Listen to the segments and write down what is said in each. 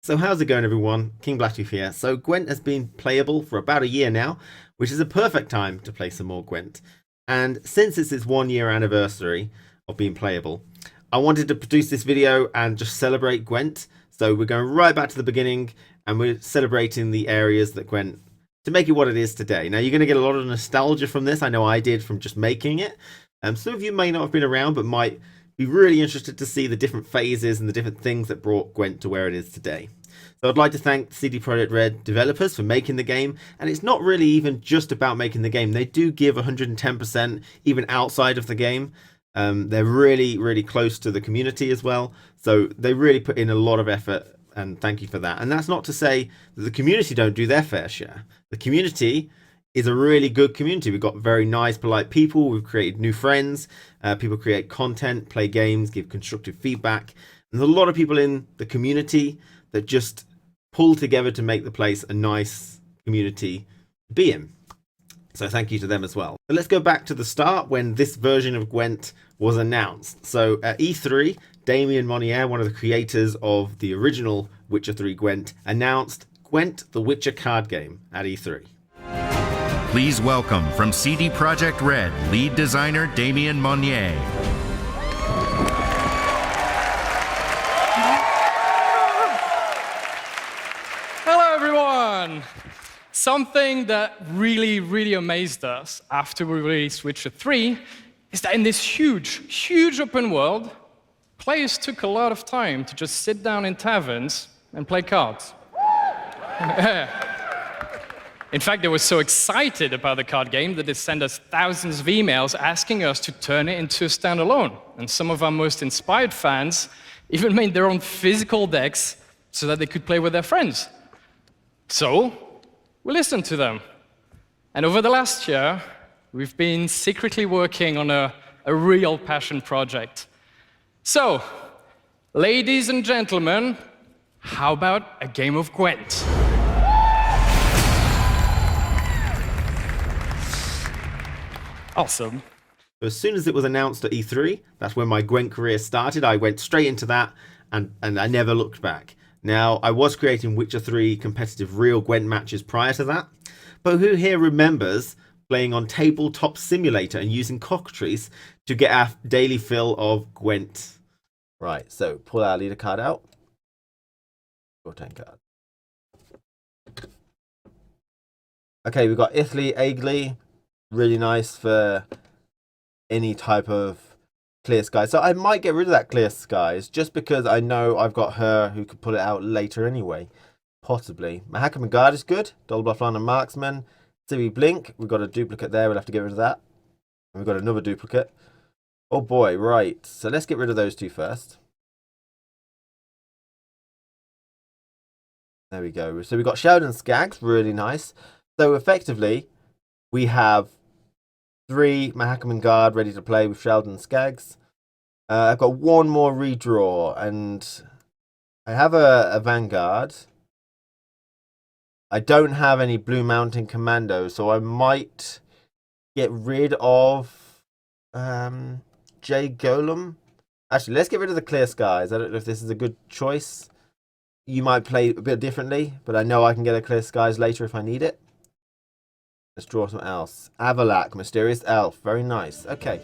So how's it going, everyone? KingBlackToof here. So Gwent has been playable for about a year now, which is a perfect time to play some more Gwent. And since it's its 1 year anniversary of being playable, I wanted to produce this video and just celebrate Gwent. So we're going right back to the beginning and we're celebrating the areas that Gwent, to make it what it is today. Now you're going to get a lot of nostalgia from this. I know I did from just making it. Some of you may not have been around, but might be really interested to see the different phases and the different things that brought Gwent to where it is today. So I'd like to thank CD Projekt Red developers for making the game, and it's not really even just about making the game. They do give 110% even outside of the game. They're really close to the community as well, so they really put in a lot of effort, and thank you for that. And that's not to say that the community don't do their fair share. The community is a really good community. We've got very nice, polite people. We've created new friends. People create content, play games, give constructive feedback. And there's a lot of people in the community that just pull together to make the place a nice community to be in. So thank you to them as well. But let's go back to the start when this version of Gwent was announced. So at E3, Damien Monnier, one of the creators of the original Witcher 3 Gwent, announced Gwent the Witcher card game at E3. Please welcome from CD Projekt Red, lead designer Damien Monnier. Hello everyone! Something that really amazed us after we released Witcher 3 is that in this huge open world, players took a lot of time to just sit down in taverns and play cards. In fact, they were so excited about the card game that they sent us thousands of emails asking us to turn it into a standalone. And some of our most inspired fans even made their own physical decks so that they could play with their friends. So, we listened to them. And over the last year, we've been secretly working on a real passion project. So, ladies and gentlemen, how about a game of Gwent? Awesome. As soon as it was announced at E3, that's when my Gwent career started. I went straight into that and I never looked back. Now, I was creating Witcher 3 competitive real Gwent matches prior to that, but who here remembers playing on Tabletop Simulator and using cockatrice to get our daily fill of Gwent? Right, so pull our leader card out. Your 10 card. Okay, we've got Italy, Agley. Really nice for any type of clear skies. So I might get rid of that clear skies just because I know I've got her who could pull it out later anyway. Possibly. Mahakam Guard is good. Double Bluff Line and Marksman. Ciri Blink. We've got a duplicate there. We'll have to get rid of that. And we've got another duplicate. Oh boy, right. So let's get rid of those two first. There we go. So we've got Sheldon Skaggs. Really nice. So effectively, we have 3 Mahakam Guard ready to play with Sheldon Skaggs. I've got one more redraw, and I have a Vanguard. I don't have any Blue Mountain Commando, so I might get rid of Jay Golem. Actually, let's get rid of the Clear Skies. I don't know if this is a good choice. You might play a bit differently, but I know I can get a Clear Skies later if I need it. Let's draw something else. Avalak, Mysterious Elf. Very nice. Okay.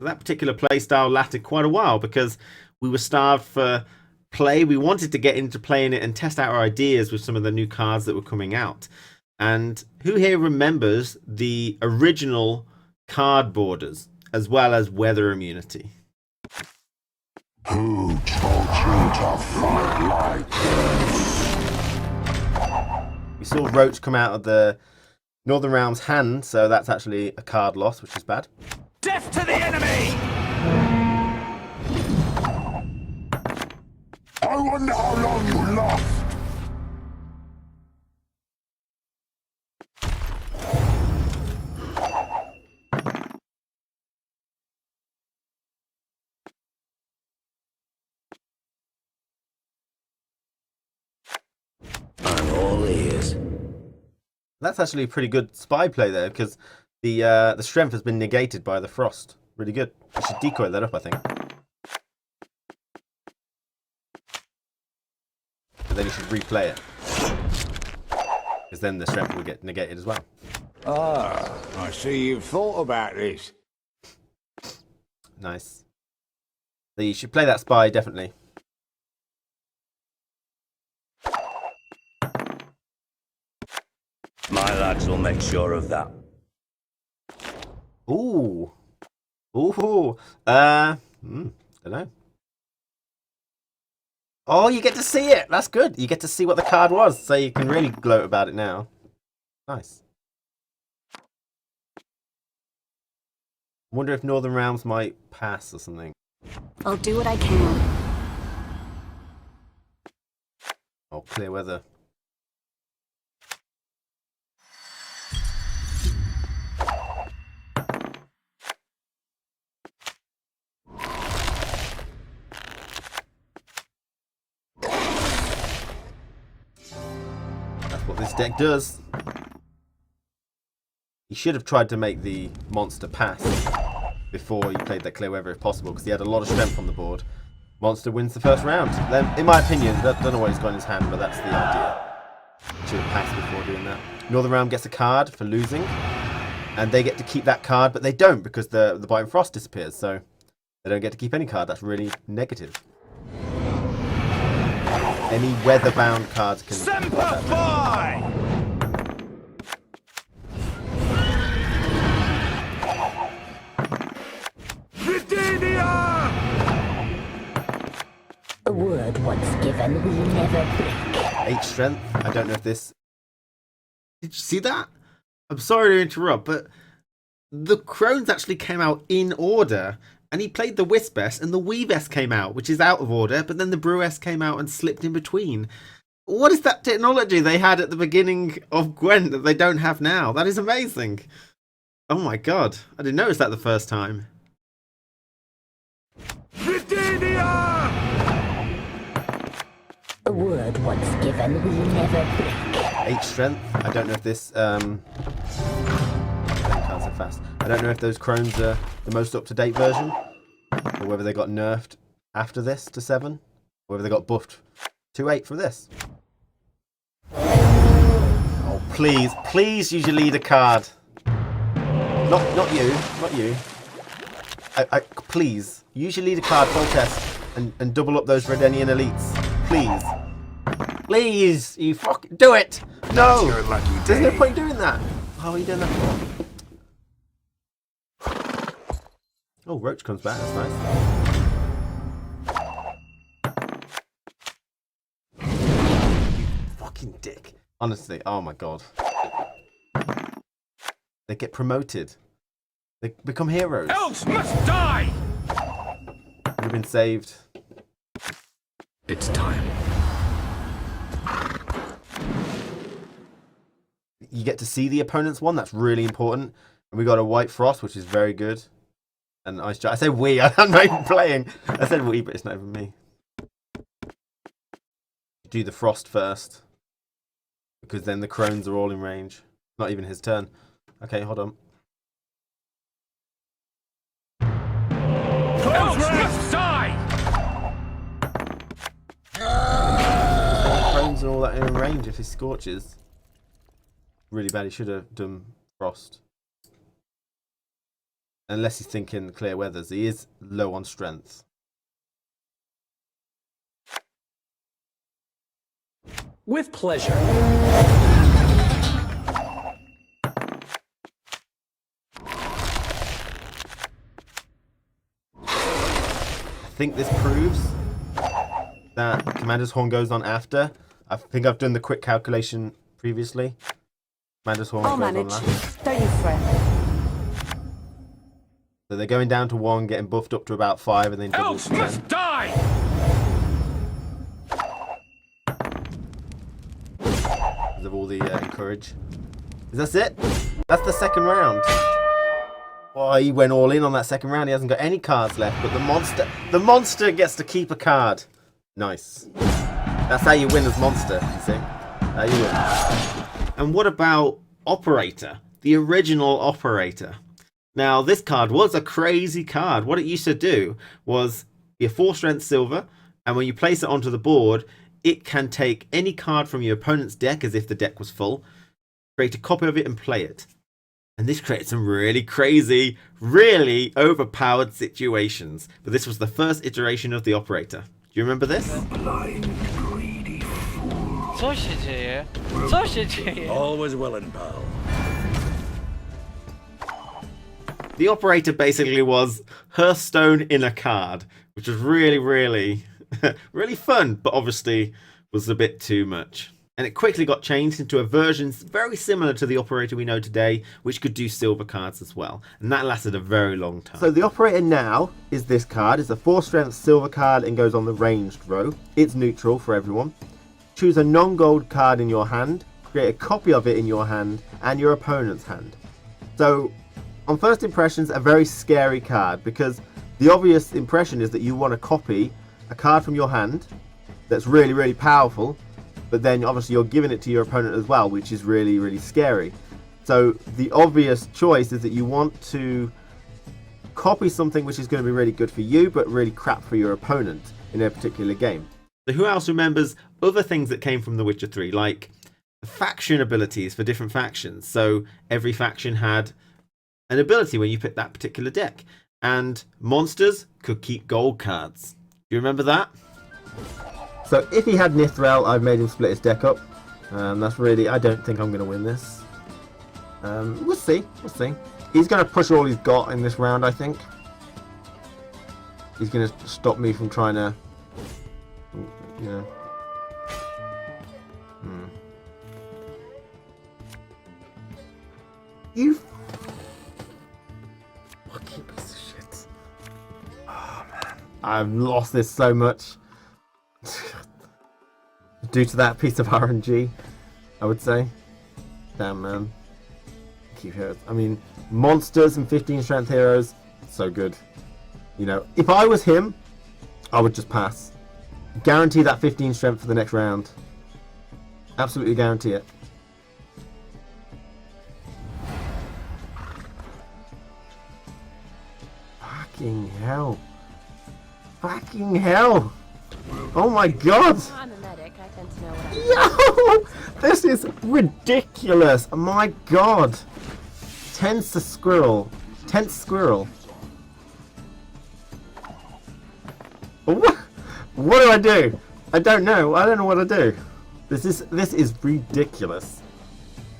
That particular playstyle lasted quite a while because we were starved for play. We wanted to get into playing it and test out our ideas with some of the new cards that were coming out. And who here remembers the original card borders as well as weather immunity? Who told you to fight like this? We saw Roach come out of the Northern Realm's hand, so that's actually a card loss, which is bad. Death to the enemy! I wonder how long you last. I'm all ears. That's actually a pretty good spy play there, because the strength has been negated by the frost. Really good. You should decoy that up, I think. But then you should replay it, because then the strength will get negated as well. Ah, I see you've thought about this. Nice. So you should play that spy, definitely. My lads will make sure of that. Ooh. Ooh. Don't know. Oh, you get to see it. That's good. You get to see what the card was, so you can really gloat about it now. Nice. Wonder if Northern Realms might pass or something. I'll do what I can. Oh, clear weather. That's what this deck does. He should have tried to make the monster pass before he played that clear weather if possible, because he had a lot of strength on the board. Monster wins the first round. Then, in my opinion, I don't know what he's got in his hand, but that's the idea. Should have passed before doing that. Northern Realm gets a card for losing, and they get to keep that card, but they don't, because the Biting Frost disappears, so they don't get to keep any card. That's really negative. Any weather-bound cards can... Semper Fi! A word once given will never break. 8 strength. I don't know if this... Did you see that? I'm sorry to interrupt, but the Crones actually came out in order, and he played the Wisp-S, and the Weave-S came out, which is out of order, but then the Brew-S came out and slipped in between. What is that technology they had at the beginning of Gwent that they don't have now? That is amazing. Oh my god. I didn't notice that the first time. A word once given will never break. 8 strength. I don't know if this... Can't so fast. I don't know if those Crones are the most up-to-date version, or whether they got nerfed after this to 7, or whether they got buffed to 8 from this. Oh, please, please use your leader card. Not you. Please, use your leader card full test and double up those Redenian elites. Please. Please, you fucking do it! No! Your lucky There's no day. point doing that. How are you doing that for? Oh, Roach comes back, that's nice. You fucking dick. Honestly, oh my god. They get promoted. They become heroes. Elves must die! Would have been saved. It's time. You get to see the opponent's one. That's really important. And we got a White Frost, which is very good. And Ice Giant. I said we. I'm not even playing. I said we, but it's not even me. Do the Frost first, because then the Crones are all in range. Not even his turn. Okay, hold on. Elves must die! Crones and all that in range if he scorches. Really bad. He should have done Frost. Unless he's thinking clear weathers. He is low on strength. With pleasure. think this proves that Commander's Horn goes on after. I think I've done the quick calculation previously. Commander's Horn I'll goes on manage. last. Don't you fret. So they're going down to 1, getting buffed up to about 5, and then double Elves to 10. must die! Because of all the encourage. Is that it? That's the second round. Oh, he went all in on that second round. He hasn't got any cards left, but the monster gets to keep a card. Nice. That's how you win as monster, you see? How you win. And what about Operator? The original Operator. Now, this card was a crazy card. What it used to do was be a 4 strength silver, and when you place it onto the board, it can take any card from your opponent's deck as if the deck was full, create a copy of it and play it. And this creates some really crazy, really overpowered situations. But this was the first iteration of the Operator. Do you remember this? Blind, greedy fool. Always willing, pal. The Operator basically was Hearthstone in a card, which was really, really, really fun, but obviously was a bit too much. And it quickly got changed into a version very similar to the Operator we know today, which could do silver cards as well. And that lasted a very long time. So the Operator now is this card. It's a 4 strength silver card and goes on the ranged row. It's neutral for everyone. Choose a non-gold card in your hand, create a copy of it in your hand and your opponent's hand. So on first impressions, a very scary card, because the obvious impression is that you want to copy a card from your hand that's really, really powerful, but then obviously you're giving it to your opponent as well, which is really, really scary. So the obvious choice is that you want to copy something which is going to be really good for you, but really crap for your opponent in a particular game. So who else remembers other things that came from The Witcher 3, like faction abilities for different factions? So every faction had an ability when you pick that particular deck, and monsters could keep gold cards. Do you remember that? So if he had Nithrel, I've made him split his deck up. That's really, I don't think I'm going to win this. We'll see. He's going to push all he's got in this round, I think. He's going to stop me from trying to, you know. You fucking piece of shit. Oh man, I've lost this so much. Due to that piece of RNG, I would say. Damn, man. Keep heroes. I mean, monsters and 15 strength heroes, so good. You know, if I was him, I would just pass. Guarantee that 15 strength for the next round. Absolutely guarantee it. Fucking hell. Fucking hell. Oh my god! I'm a medic, I tend to know what Yo! This is ridiculous! My god! Tense squirrel. What do I do? I don't know. I don't know what to do. This is ridiculous.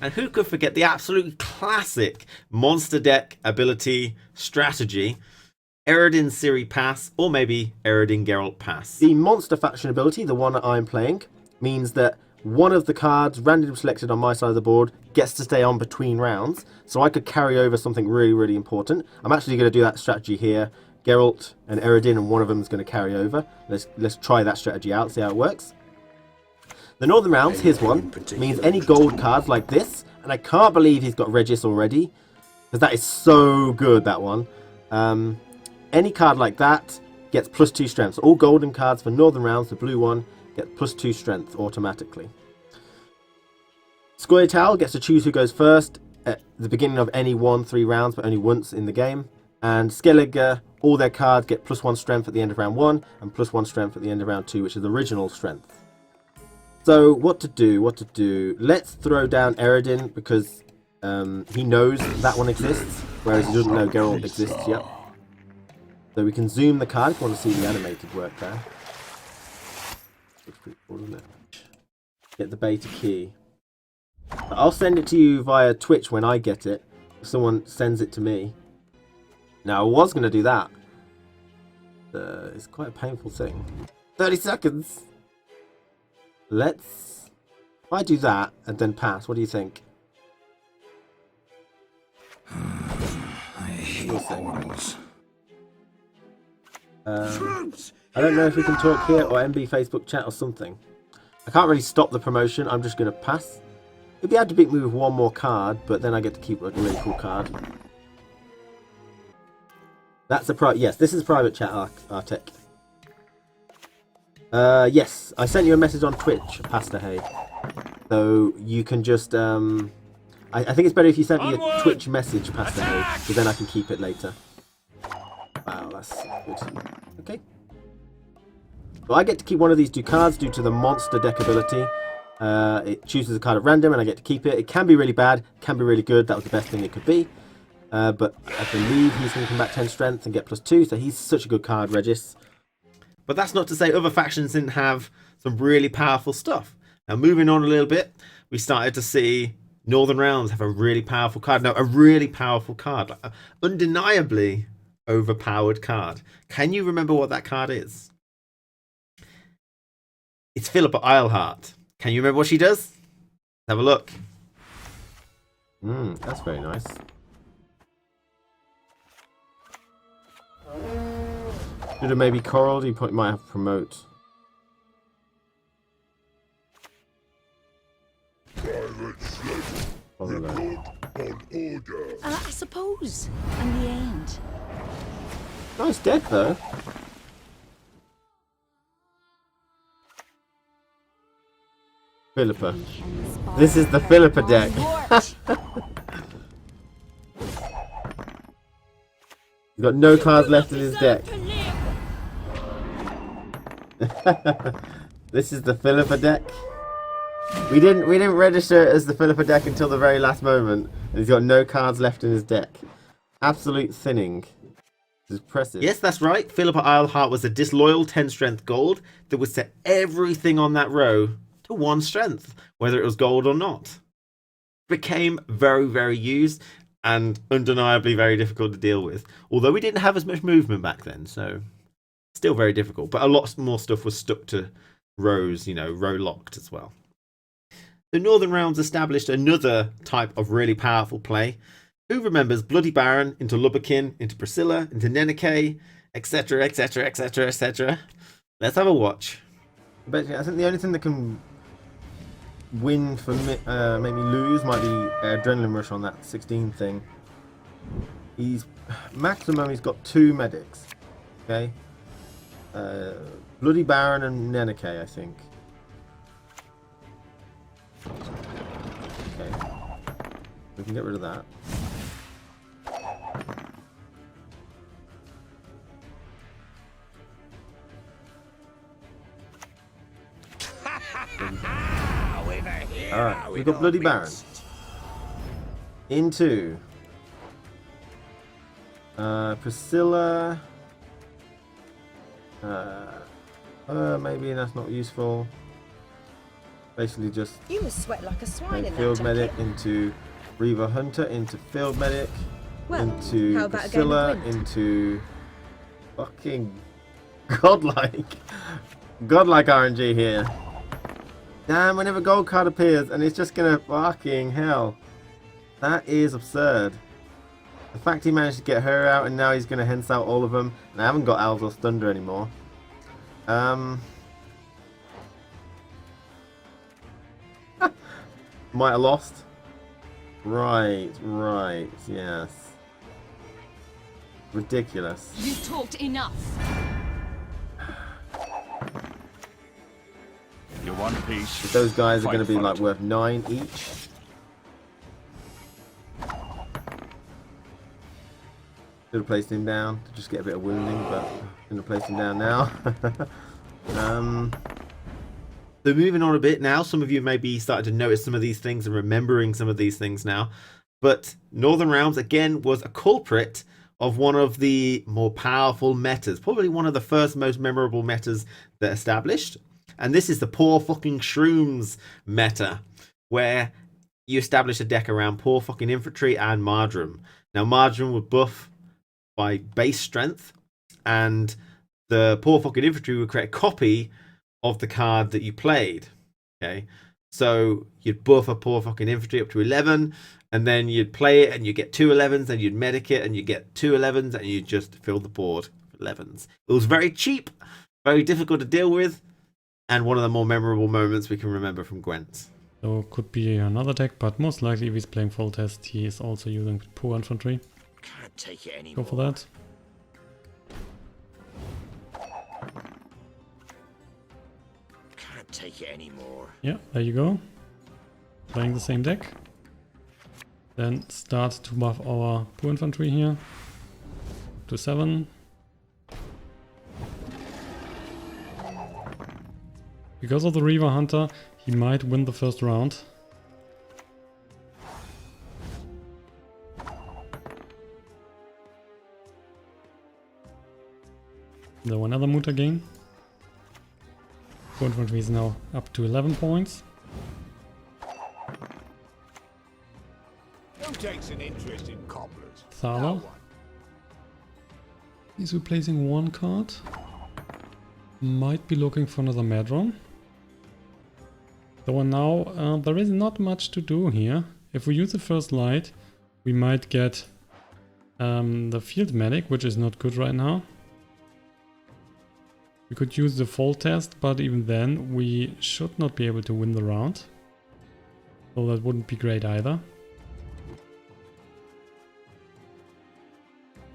And who could forget the absolutely classic monster deck ability strategy? Eredin Ciri pass, or maybe Eredin Geralt pass. The monster faction ability, the one that I'm playing, means that one of the cards randomly selected on my side of the board gets to stay on between rounds, so I could carry over something really, really important. I'm actually going to do that strategy here. Geralt and Eredin, and one of them is going to carry over. Let's try that strategy out, see how it works. The Northern Rounds, his one, means any gold cards like this, and I can't believe he's got Regis already, because that is so good, that one. Any card like that gets +2 strength. So all golden cards for Northern Rounds, the blue one, get +2 strength automatically. Scoia'tael gets to choose who goes first at the beginning of any 1-3 rounds, but only once in the game. And Skellige, all their cards get +1 strength at the end of round 1 and +1 strength at the end of round 2, which is original strength. So what to do? Let's throw down Eredin, because he knows that one exists, whereas he doesn't know Geralt exists yet. So we can zoom the card if you want to see the animated work there. Looks pretty cool, doesn't it? Get the beta key. I'll send it to you via Twitch when I get it. If someone sends it to me. Now, I was going to do that. It's quite a painful thing. 30 seconds! If I do that and then pass, what do you think? I hate portals. I don't know if we can talk here or MB Facebook chat or something. I can't really stop the promotion, I'm just going to pass. It'd be hard to beat me with one more card, but then I get to keep a really cool card. That's a yes, this is a private chat, Artek. Yes, I sent you a message on Twitch, Pastor Hay. So you can just, I think it's better if you sent me a Twitch message, Pastor Hay, because then I can keep it later. Wow, that's good. Okay. Well, I get to keep one of these two cards due to the monster deck ability. It chooses a card at random and I get to keep it. It can be really bad, can be really good. That was the best thing it could be. But I believe he's going to come back 10 strength and get +2, so he's such a good card, Regis. But that's not to say other factions didn't have some really powerful stuff. Now, moving on a little bit, we started to see Northern Realms have a really powerful card. Now, a really powerful card, like an undeniably overpowered card. Can you remember what that card is? It's Philippa Eilhart. Can you remember what she does? Let's have a look. That's very nice. Should have maybe Coral. You might have promote. I suppose. In the end. Nice deck though. Philippa. This is the Philippa deck. He's got no cards left in his deck. This is the Philippa deck. We didn't register it as the Philippa deck until the very last moment, and he's got no cards left in his deck. Absolute thinning. It's impressive. Yes, that's right. Philippa Eilhart was a disloyal 10 strength gold that would set everything on that row to 1 strength, whether it was gold or not. Became very, very used and undeniably very difficult to deal with. Although we didn't have as much movement back then, so still very difficult. But a lot more stuff was stuck to rows, you know, row locked as well. The Northern Realms established another type of really powerful play. Who remembers Bloody Baron into Lubbokin, into Priscilla, into Nenike, etc, etc, etc, etc. Let's have a watch. But I think the only thing that can win for me, make me lose might be Adrenaline Rush on that 16 thing. He's maximum, he's got 2 medics. Okay. Bloody Baron and Nenike, I think. Okay. We can get rid of that. Alright, we've got Bloody Baron. Into Priscilla. Maybe that's not useful. Basically just you must sweat like a swine in field that medic jacket. into Reaver Hunter, into field medic, Well, into how about a game Priscilla, of Gwent? into fucking godlike RNG here. Damn, whenever a gold card appears and it's just gonna fucking hell. That is absurd. The fact he managed to get her out and now he's gonna hense out all of them, and I haven't got Aldos Thunder anymore. Might have lost. Right, yes. Ridiculous. You talked enough. You're one piece. If those guys are going to be like worth 9 each. Should have placed him down to just get a bit of wounding, but going to place him down now. So moving on a bit now, some of you may be starting to notice some of these things and remembering some of these things now. But Northern Realms, again, was a culprit of one of the more powerful metas. Probably one of the first most memorable metas that established. And this is the poor fucking shrooms meta, where you establish a deck around poor fucking infantry and Marjoram. Now, Marjoram would buff by base strength, and the poor fucking infantry would create a copy of the card that you played. Okay, so you'd buff a poor fucking infantry up to 11, and then you'd play it and you get 2 11s, and you'd medic it and you get 2 11s, and you just fill the board with 11s. It was very cheap, very difficult to deal with, and one of the more memorable moments we can remember from Gwent. So could be another deck, but most likely if he's playing full test, he is also using poor infantry. Can't take it anymore. Go for that. Can't take it anymore. Yeah, there you go. Playing the same deck. Then start to buff our poor infantry here. To 7. Because of the Reaver Hunter, he might win the first round. Though another Muta gain. Poor infantry is now up to 11 points. Who takes an interest in cobblers? Thala. No one. He's replacing one card. Might be looking for another Madron. So now there is not much to do here. If we use the first light, we might get the field medic, which is not good right now. We could use the fall test, but even then we should not be able to win the round. So that wouldn't be great either.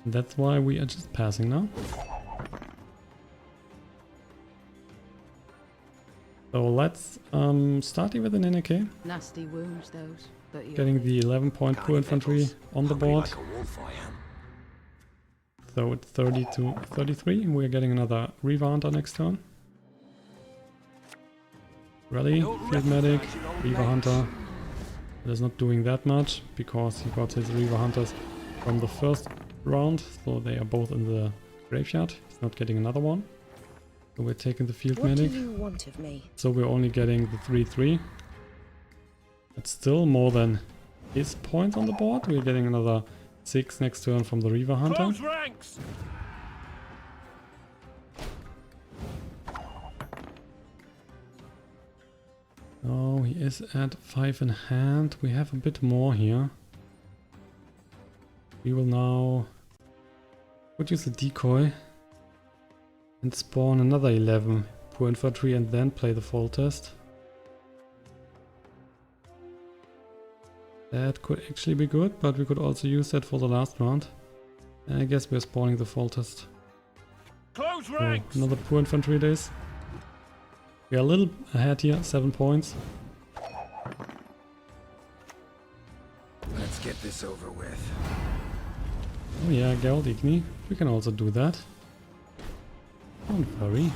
That's why we are just passing now. So let's start here with an NAK. Nasty wounds, those. But you're Getting the 11-point poor infantry on the board. Like a wolf I am. So it's 30 to 33. And we're getting another Reaver Hunter next turn. Rally, Field Medic, Reaver Hunter. It is not doing that much because he got his Reaver Hunters from the first round. So they are both in the graveyard. He's not getting another one. So we're taking the Field What Medic. do you want of me? So we're only getting the 3-3. It's still more than his points on the board. We're getting another 6 next turn from the Reaver Hunter. Close ranks! Oh, he is at 5 in hand. We have a bit more here. We will now would use the Decoy and spawn another 11 poor infantry and then play the fall test. That could actually be good, but we could also use that for the last round. And I guess we're spawning the fall test. Close So ranks! another poor infantry days. We are a little ahead here, 7 points. Let's get this over with. Oh yeah, Geralt Igni. We can also do that. Don't worry.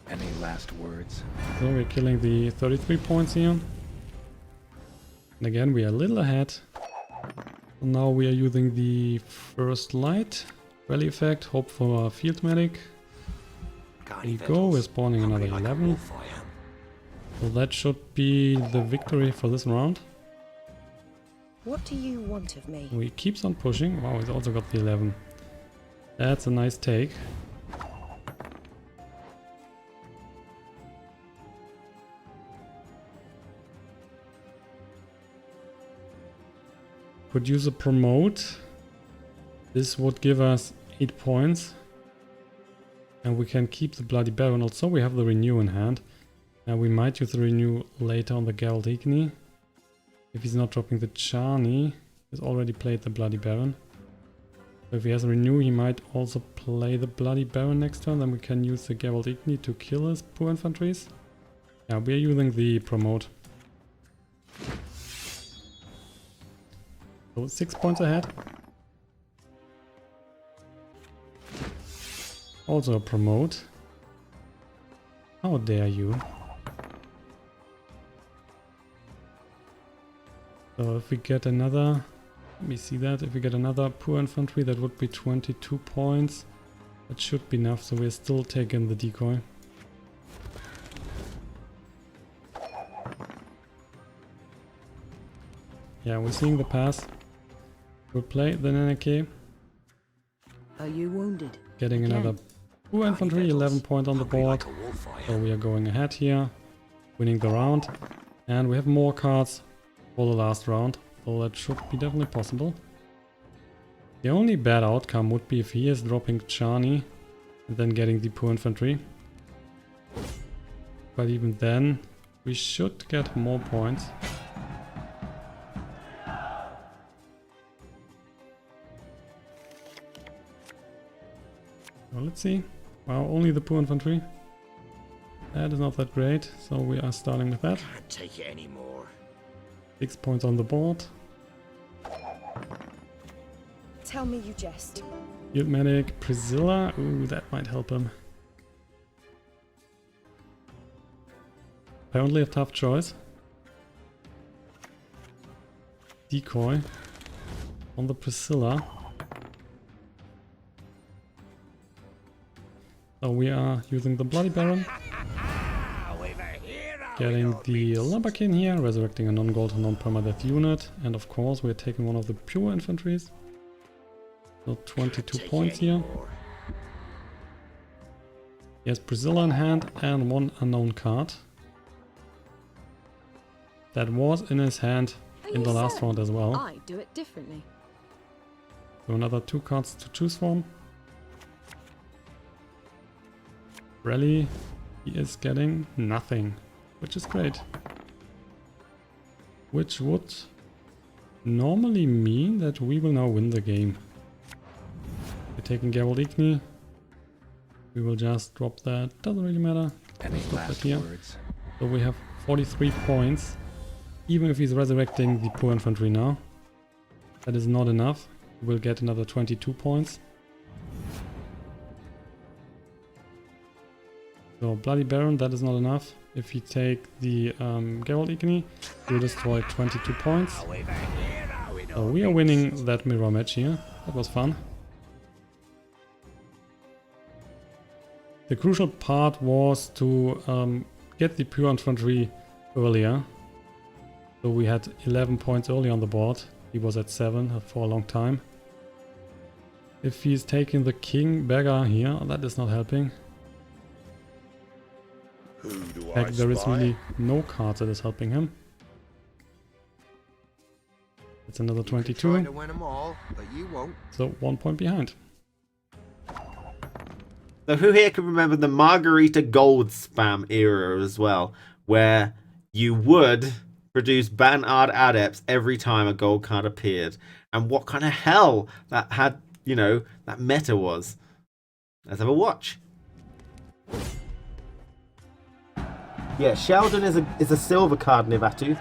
Any last words? So we're killing the 33 points here. And again, we are a little ahead. So now we are using the first light. Rally effect, hope for a field medic. There you go, we're spawning another 11. So that should be the victory for this round. What do you want of me? We keeps on pushing. Wow, he's also got the 11. That's a nice take. Could use a promote. This would give us 8 points. And we can keep the Bloody Baron. Also, we have the Renew in hand. And we might use the Renew later on the Geralt Igni. If he's not dropping the Charney. He's already played the Bloody Baron. So if he has a Renew, he might also play the Bloody Baron next turn. Then we can use the Geralt Igni to kill his poor infantries. Yeah, we are using the promote. So 6 points ahead. Also a promote. How dare you? So if we get another, let me see that, if we get another poor infantry, that would be 22 points. That should be enough, so we're still taking the Decoy. Yeah, we're seeing the pass. Good play, then NAK. Are you wounded? Getting Again? another poor infantry, 11 points on the board. So we are going ahead here, winning the round. And we have more cards for the last round, so that should be definitely possible. The only bad outcome would be if he is dropping Chani and then getting the poor infantry. But even then, we should get more points. So let's see. Wow, only the poor infantry. That is not that great, so we are starting with that. Can't take it anymore. 6 points on the board. Tell me you jest. Field medic, Priscilla. Ooh, that might help him. Apparently a tough choice. Decoy on the Priscilla. So we are using the Bloody Baron. Getting the Lumberkin here, resurrecting a non-gold non-permadeath unit. And of course we're taking one of the pure infantries. So 22 points here. He has Priscilla in hand and one unknown card. That was in his hand in the last round as well. I do it differently. So another 2 cards to choose from. Rally, he is getting nothing, which is great. Which would normally mean that we will now win the game. We're taking Geralt Igni. We will just drop that, doesn't really matter. Just drop that here. So we have 43 points. Even if he's resurrecting the poor infantry now. That is not enough. We'll get another 22 points. So Bloody Baron, that is not enough. If you take the Geralt Igni, you'll destroy 22 points. So we are winning that mirror match here. That was fun. The crucial part was to get the pure infantry earlier. So we had 11 points early on the board. He was at 7 for a long time. If he's taking the King Bekker here, that is not helping. In fact, there is really no card that is helping him. It's another 22. To win them all, but you won't. So 1 point behind. So who here can remember the Margarita Gold spam era as well, where you would produce Banard Adepts every time a gold card appeared, and what kind of hell that had, you know, that meta was. Let's have a watch. Yeah, Sheldon is a silver card, Nivatu.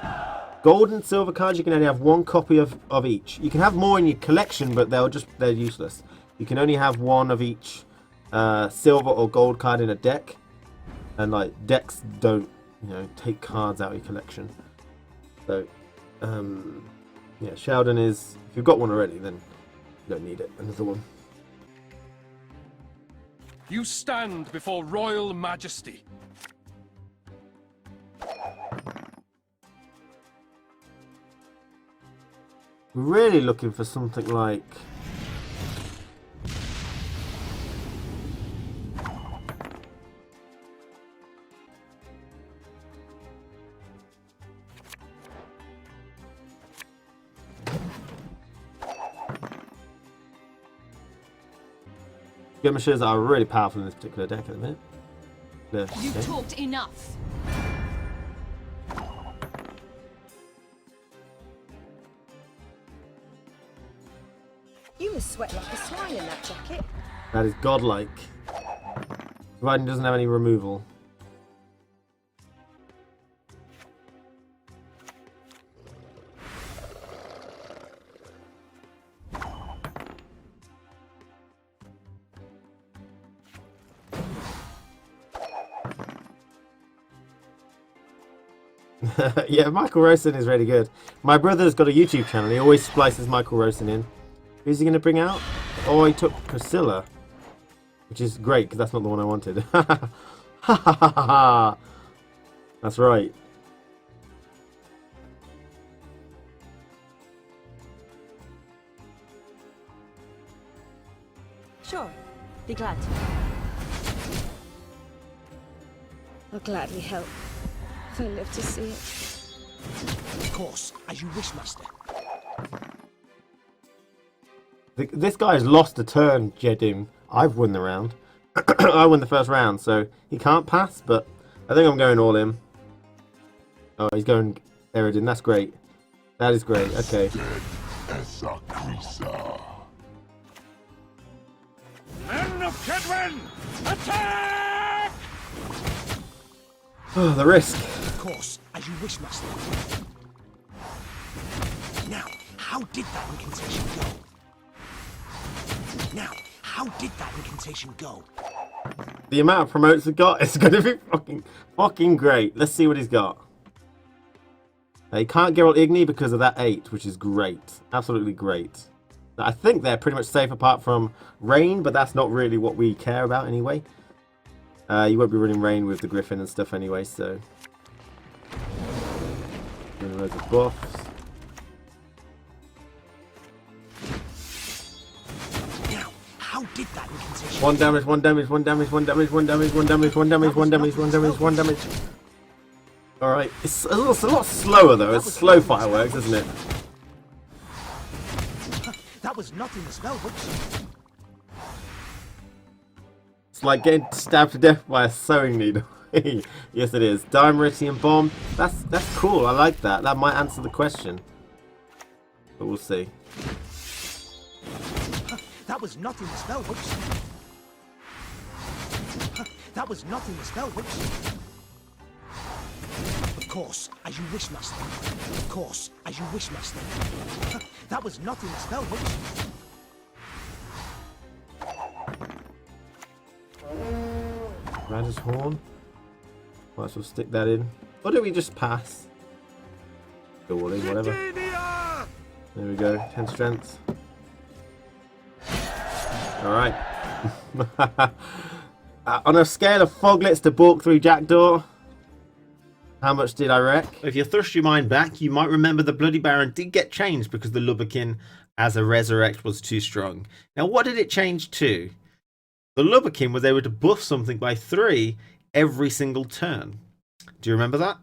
Gold and silver cards, you can only have 1 copy of each. You can have more in your collection, but they're useless. You can only have 1 of each silver or gold card in a deck, and like decks don't, you know, take cards out of your collection. So, yeah, Sheldon is. If you've got one already, then you don't need it. Another one. You stand before royal majesty. We're really looking for something like. Skirmishers are really powerful in this particular deck at the minute. You've talked enough. You must sweat like a swine in that jacket. That is godlike. Providing it doesn't have any removal. Yeah, Michael Rosen is really good. My brother's got a YouTube channel. He always splices Michael Rosen in. Who's he going to bring out? Oh, he took Priscilla. Which is great, because that's not the one I wanted. Ha ha ha ha. That's right. Sure. Be glad to. I'll gladly help. If I live to see it. Of course, as you wish, Master. This guy's lost a turn, Jedim. I've won the round. I won the first round, so he can't pass, but I think I'm going all in. Oh, he's going Eredin. That's great. That is great. Okay. Men of Kedwen, attack! Oh, the risk. Of course, as you wish, Master. Now, how did that incantation go? Now, how did that incantation go? The amount of promotes he got is going to be fucking great. Let's see what he's got. He can't get all Igni because of that 8, which is great. Absolutely great. I think they're pretty much safe apart from Rain, but that's not really what we care about anyway. You won't be running Rain with the Griffin and stuff anyway, so... Doing loads of buffs. Now, how did that incantation One damage, one damage, one damage, one damage, one damage, one damage, one damage, one damage, one damage, one damage. Alright, it's a lot slower though. It's slow fireworks, isn't it? That was not in the spell book. It's like getting stabbed to death by a sewing needle. Yes, it is. Dimeritium bomb. That's cool. I like that. That might answer the question, but we'll see. That was not in the spell book. That was not in the spell book. Of course, as you wish, Master. Of course, as you wish, Master. That was not in the spell book. Radish Horn. Might as well stick that in. Or do we just pass? Go all in, whatever. There we go. 10 strength. Alright. On a scale of foglets to balk through Jackdaw, how much did I wreck? If you thrust your mind back, you might remember the Bloody Baron did get changed because the Lubberkin as a Resurrect was too strong. Now, what did it change to? The Lubberkin was able to buff something by 3 every single turn. Do you remember that?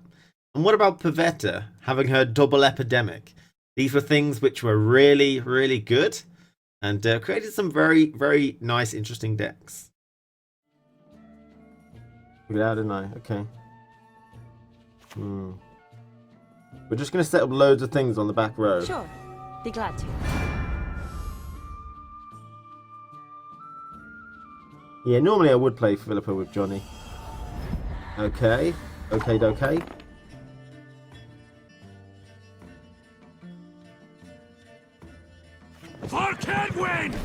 And what about Pavetta having her double epidemic? These were things which were really, really good and created some very, very nice, interesting decks. Figured it out, didn't I? Okay. We're just going to set up loads of things on the back row. Sure. Be glad to. Yeah, normally I would play Philippa with Johnny. Okay. Okay. For Kedwen!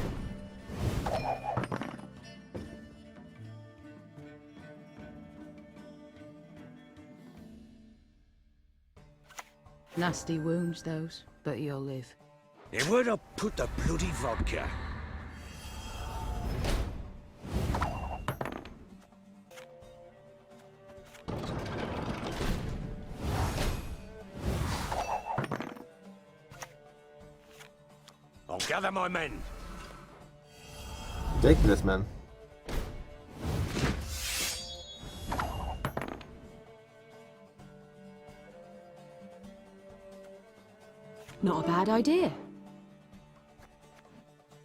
Nasty wounds, those, but you'll live. And where'd I put the bloody vodka? I'll gather my men. Ridiculous, man. Not a bad idea.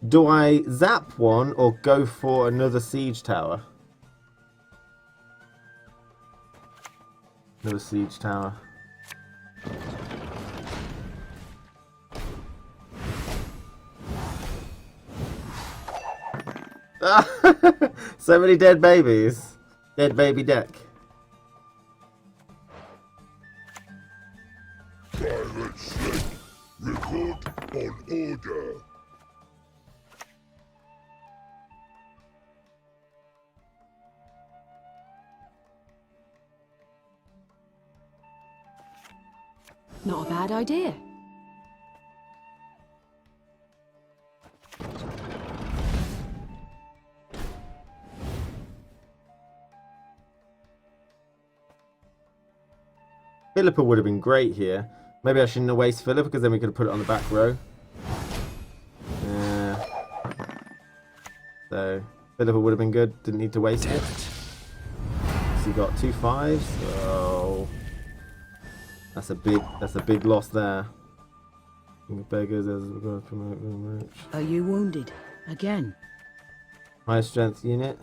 Do I zap one or go for another siege tower? Another siege tower. So many dead babies. Dead baby deck. Pirate Snake, report on order. Not a bad idea. Philippa would have been great here. Maybe I shouldn't have wasted Philippa because then we could have put it on the back row. So Philippa would have been good. Didn't need to waste it. So you got 2 5s. So that's a big loss there. Beggars as we're going to promote the match. Are you wounded? Again? High strength unit.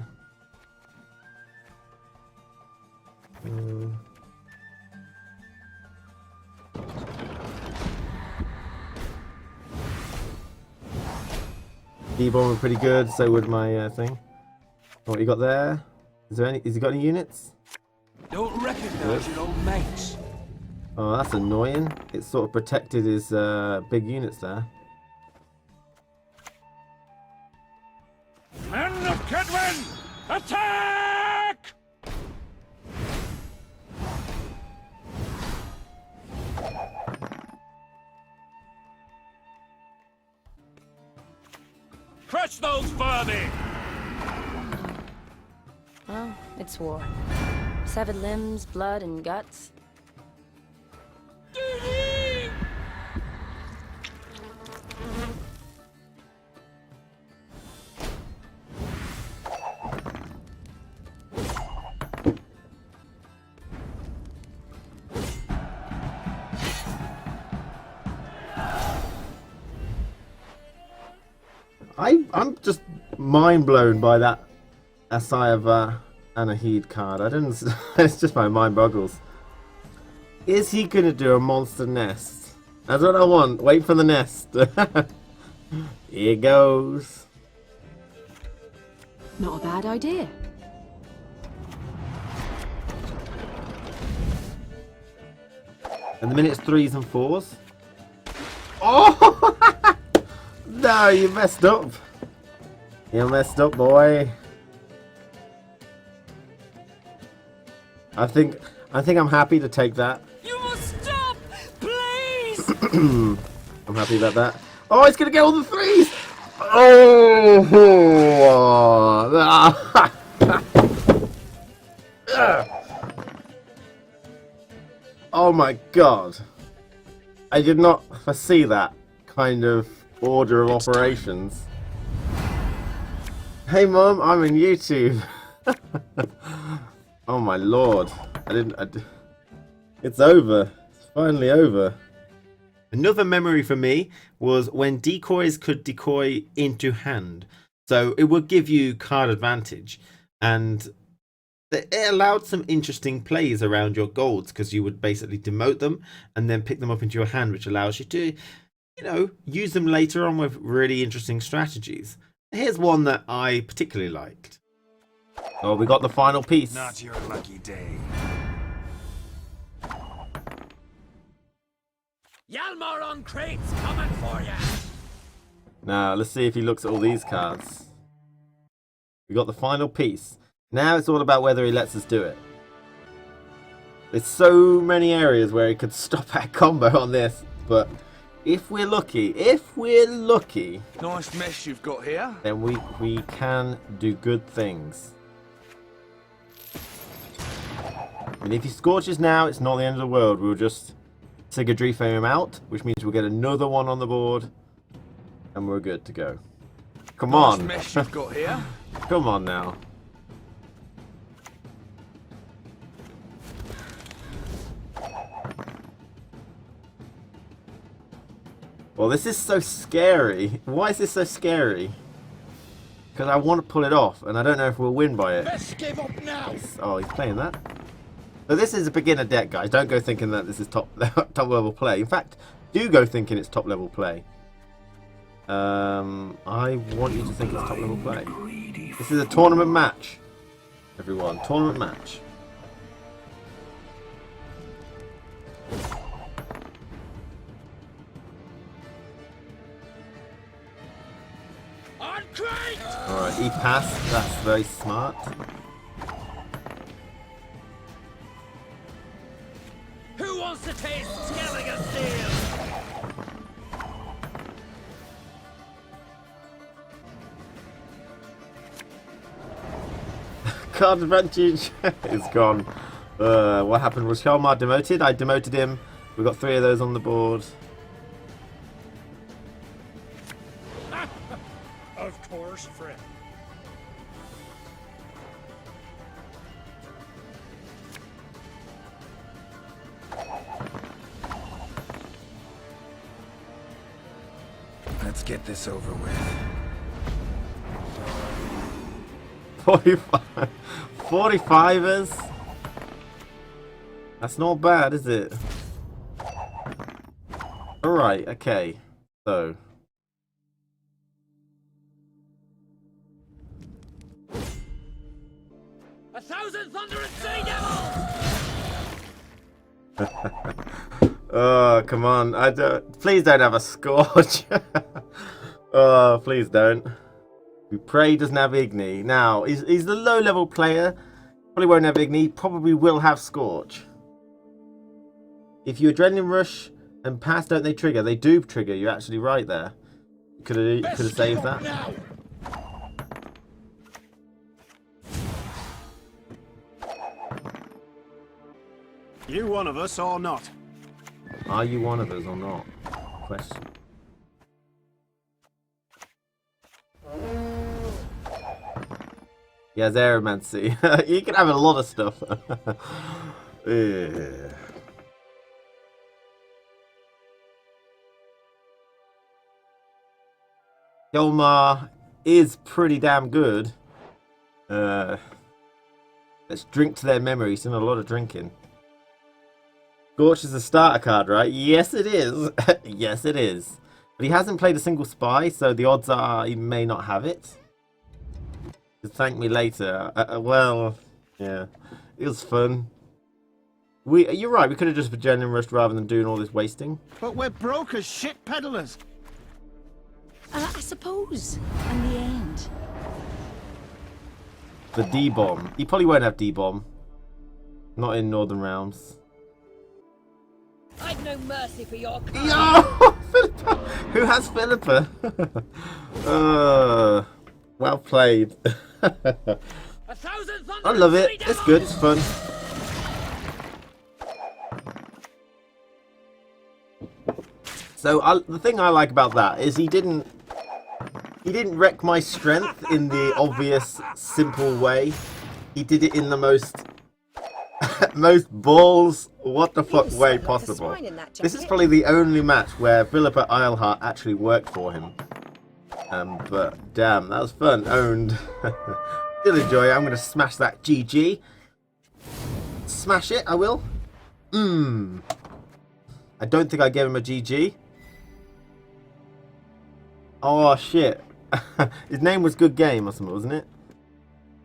D-bomb were pretty good, so would my thing. What you got there? Is there any? Has he got any units? Don't recognize your old mates. Oh, that's annoying. It sort of protected his big units there. Men of Kedwen, attack! Crush those vermin! Well, it's war. Severed limbs, blood, and guts. I'm just mind blown by that Asai of Anahid card. I didn't. It's just my mind boggles. Is he gonna do a monster nest? That's what I want. Wait for the nest. Here goes. Not a bad idea. And the minute it's 3s and 4s. Oh! No, you messed up. You messed up, boy. I think I'm happy to take that. You must stop, please. I'm happy about that. Oh, it's gonna get all the 3s. Oh! Oh my god. I did not foresee that kind of order of operations. Hey mum, I'm in YouTube. Oh my lord. It's over. It's finally over. Another memory for me was when decoys could decoy into hand. So it would give you card advantage. And it allowed some interesting plays around your golds because you would basically demote them and then pick them up into your hand, which allows you to, you know, use them later on with really interesting strategies. Here's one that I particularly liked. Oh, we got the final piece. Not your lucky day. Yalmar on crates coming for ya. Now, let's see if he looks at all these cards. We got the final piece. Now it's all about whether he lets us do it. There's so many areas where he could stop our combo on this, but if we're lucky, Nice mess you've got here. then we can do good things. And if he scorches now, it's not the end of the world. We'll just Sigadrife him out, which means we'll get another one on the board, and we're good to go. Come on. Nice mess you've got here. Come on now. Well, this is so scary. Why is this so scary? Because I want to pull it off, and I don't know if we'll win by it. Let's give up now. Oh, he's playing that. So this is a beginner deck, guys. Don't go thinking that this is top level play. In fact, do go thinking it's top level play. I want you to think it's top level play. This is a tournament match, everyone. Tournament match. Alright, he passed. That's very smart. Who wants to taste Skelliger Steel? Card advantage is gone. What happened? Was Hjalmar demoted? I demoted him. We got 3 of those on the board. Of course, friend. Let's get this over with. 45. 45ers? That's not bad, is it? Alright, okay. So. A thousand thunder and sea devils! Oh, come on. Please don't have a scorch. Oh, please don't. We pray he doesn't have Igni. Now, he's the low-level player. Probably won't have Igni. Probably will have Scorch. If you Adrenaline Rush and pass, don't they trigger? They do trigger. You're actually right there. Could have saved that. Now. You one of us or not? Are you one of us or not? Question. Yeah, Aeromancy. You can have a lot of stuff. Yeah. Yolmar is pretty damn good. Let's drink to their memory. He's done a lot of drinking. Scorch is a starter card, right? Yes, it is. Yes, it is. But he hasn't played a single spy, so the odds are he may not have it. Just thank me later. Well, yeah, it was fun. You're right. We could have just adrenaline rushed rather than doing all this wasting. But we're broke as shit peddlers. I suppose. In the end. The D-bomb. He probably won't have D-bomb. Not in Northern Realms. I've no mercy for your kind. Yo! Philippa! Who has Philippa? Well played. I love it. It's good. It's fun. So the thing I like about that is he didn't wreck my strength in the obvious, simple way. He did it in the most balls, what the fuck way possible. This is probably the only match where Philippa Eilhart actually worked for him. But damn, that was fun. Owned. Still enjoy it. I'm going to smash that GG. Smash it, I will. I don't think I gave him a GG. Oh shit. His name was Good Game or something, wasn't it?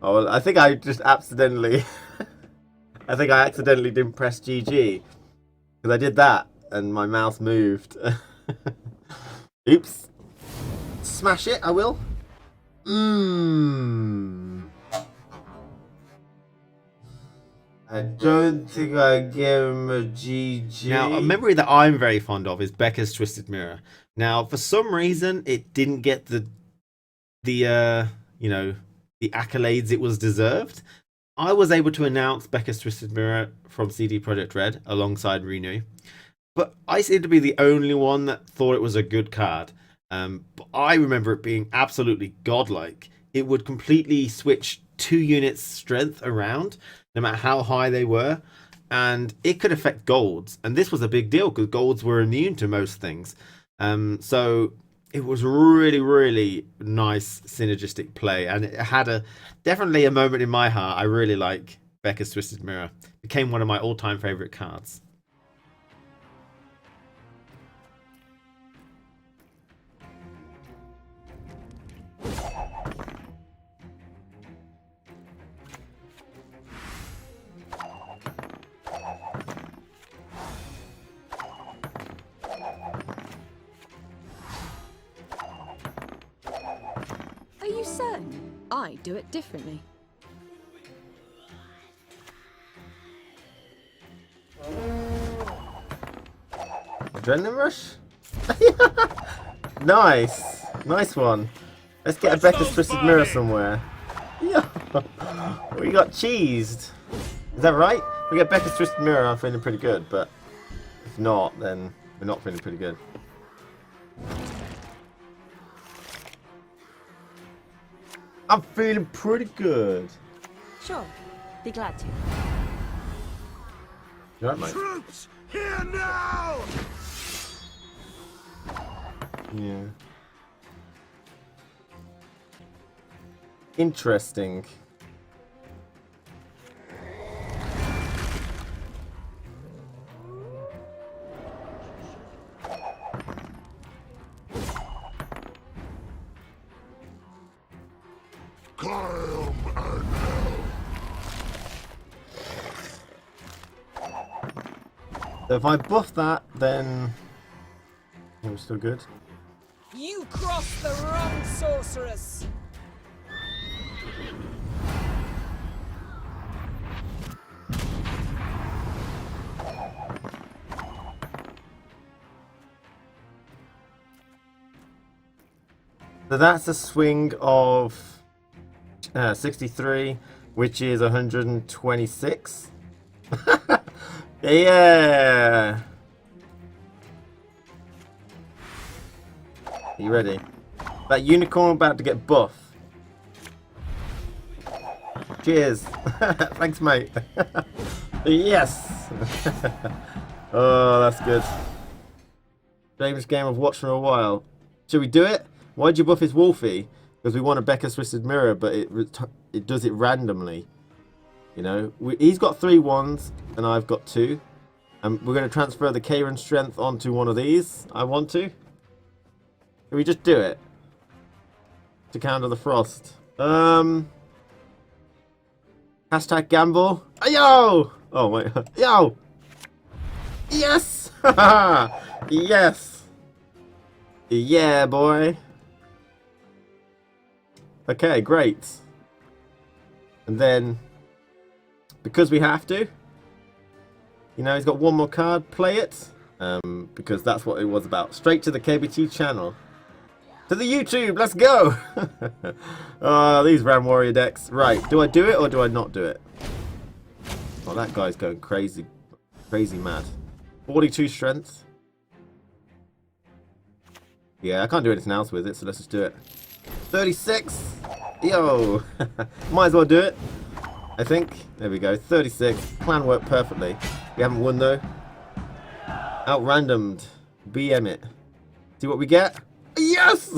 Oh, well, I think I just accidentally... I think I accidentally didn't press GG. Because I did that and my mouse moved. Oops. Smash it, I will. I don't think I gave him a GG. Now, a memory that I'm very fond of is Bekker's Twisted Mirror. Now, for some reason, it didn't get the accolades it was deserved. I was able to announce Bekker's Twisted Mirror from CD Projekt Red alongside Renew, but I seem to be the only one that thought it was a good card. But I remember it being absolutely godlike. It would completely switch 2 units strength around, no matter how high they were, and it could affect golds. And this was a big deal because golds were immune to most things. So it was really, really nice synergistic play, and it had definitely a moment in my heart. I really like Bekker's Twisted Mirror. It became one of my all-time favorite cards. Are you certain? I do it differently. Adrenaline Rush? Nice. Nice one. Let's get a Bekker's Twisted Mirror somewhere. Yeah. We got cheesed. Is that right? If we get Bekker's Twisted Mirror, I'm feeling pretty good, but if not, then we're not feeling pretty good. I'm feeling pretty good. Sure. Be glad to. You right, mate? Troops, here now! Yeah. Interesting. So if I buff that, then I'm still good. You crossed the wrong sorceress. So that's a swing of 63, which is 126. Yeah. Are you ready? That unicorn about to get buff. Cheers. Thanks, mate. Yes. Oh, that's good. Famous game I've watched for a while. Should we do it? Why'd you buff his Wolfie? Because we want a Bekker Twisted Mirror, but it does it randomly. You know, he's got 3 wands and I've got 2. And we're going to transfer the Karen strength onto one of these. I want to. Can we just do it? To counter the frost. Hashtag gamble. Yo! Oh, wait. Yo! Yes! Yes! Yeah, boy. Okay, great. And then, because we have to, you know, he's got one more card, play it. Because that's what it was about. Straight to the KBT channel. To the YouTube, let's go! Oh, these Ram Warrior decks. Right, do I do it or do I not do it? Oh, that guy's going crazy. Crazy mad. 42 strength. Yeah, I can't do anything else with it, so let's just do it. 36! Yo! Might as well do it. I think. There we go. 36. Plan worked perfectly. We haven't won though. Out-randomed. BM it. See what we get? Yes!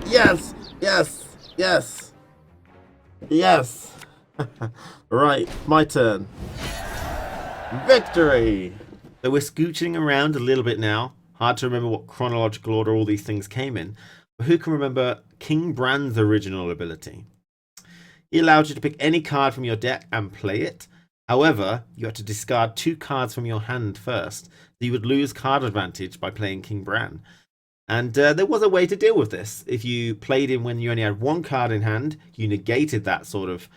Yes! Yes! Yes! Yes! Right, my turn. Victory! So we're scooching around a little bit now. Hard to remember what chronological order all these things came in. But who can remember King Bran's original ability? He allowed you to pick any card from your deck and play it. However, you had to discard 2 cards from your hand first. So you would lose card advantage by playing King Bran. And there was a way to deal with this. If you played him when you only had 1 card in hand, you negated that sort of